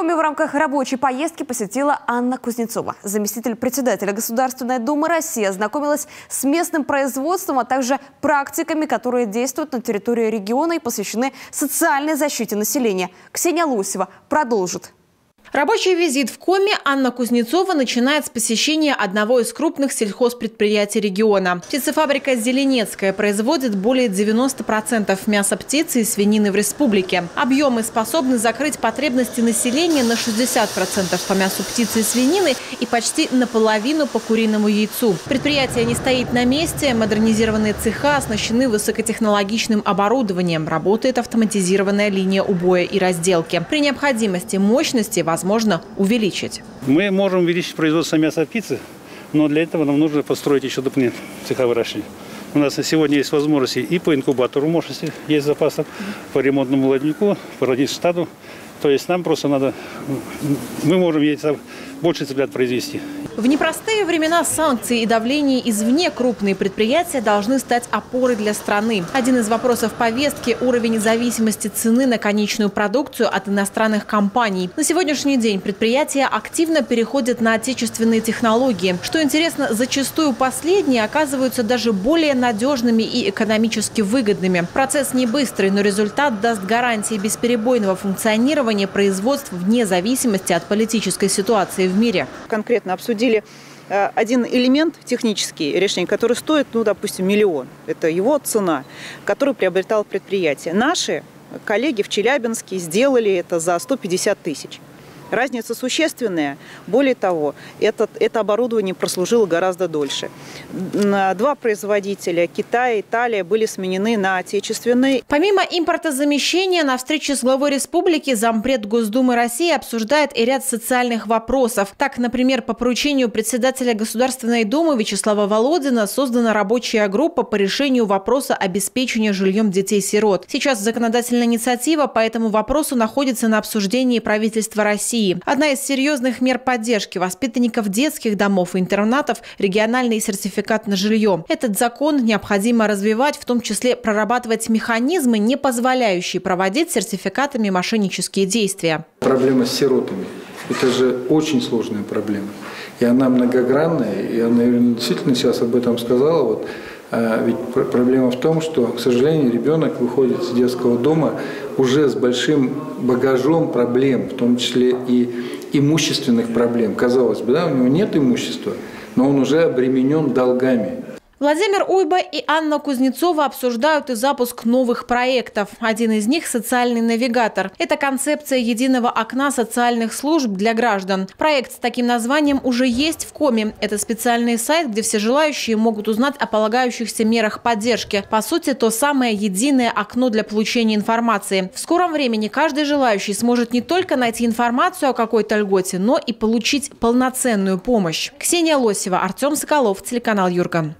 Коми в рамках рабочей поездки посетила Анна Кузнецова. Заместитель председателя Государственной Думы России ознакомилась с местным производством, а также практиками, которые действуют на территории региона и посвящены социальной защите населения. Ксения Лосева продолжит. Рабочий визит в Коми Анна Кузнецова начинает с посещения одного из крупных сельхозпредприятий региона. Птицефабрика «Зеленецкая» производит более 90% мяса птицы и свинины в республике. Объемы способны закрыть потребности населения на 60% по мясу птицы и свинины и почти наполовину по куриному яйцу. Предприятие не стоит на месте. Модернизированные цеха оснащены высокотехнологичным оборудованием. Работает автоматизированная линия убоя и разделки. При необходимости мощности возможно увеличить. Мы можем увеличить производство мяса птицы, но для этого нам нужно построить еще дополнительные цеха выращивания. У нас на сегодня есть возможности и по инкубатору мощности, есть запасов, по ремонтному молодняку, по родильному. То есть нам просто надо, мы можем больше цыплят произвести. В непростые времена санкций и давления извне крупные предприятия должны стать опорой для страны. Один из вопросов повестки – уровень зависимости цены на конечную продукцию от иностранных компаний. На сегодняшний день предприятия активно переходят на отечественные технологии. Что интересно, зачастую последние оказываются даже более надежными и экономически выгодными. Процесс не быстрый, но результат даст гарантии бесперебойного функционирования производств вне зависимости от политической ситуации в мире. Конкретно обсудили один элемент технический решения, который стоит, допустим, 1 000 000. Это его цена, которую приобретало предприятие. Наши коллеги в Челябинске сделали это за 150 000. Разница существенная. Более того, это оборудование прослужило гораздо дольше. 2 производителя, Китай и Италия, были сменены на отечественные. Помимо импортозамещения, на встрече с главой республики зампред Госдумы России обсуждает и ряд социальных вопросов. Так, например, по поручению председателя Государственной Думы Вячеслава Володина создана рабочая группа по решению вопроса обеспечения жильем детей-сирот. Сейчас законодательная инициатива по этому вопросу находится на обсуждении правительства России. Одна из серьезных мер поддержки воспитанников детских домов и интернатов – региональный сертификат на жилье. Этот закон необходимо развивать, в том числе прорабатывать механизмы, не позволяющие проводить сертификатами мошеннические действия. Проблема с сиротами – это же очень сложная проблема. И она многогранная, и она действительно сейчас об этом сказала. Ведь проблема в том, что, к сожалению, ребенок выходит из детского дома уже с большим багажом проблем, в том числе и имущественных проблем. Казалось бы, у него нет имущества, но он уже обременен долгами. Владимир Уйба и Анна Кузнецова обсуждают и запуск новых проектов. Один из них – социальный навигатор. Это концепция единого окна социальных служб для граждан. Проект с таким названием уже есть в Коми. Это специальный сайт, где все желающие могут узнать о полагающихся мерах поддержки. По сути, то самое единое окно для получения информации. В скором времени каждый желающий сможет не только найти информацию о какой-то льготе, но и получить полноценную помощь. Ксения Лосева, Артем Соколов, телеканал Юрган.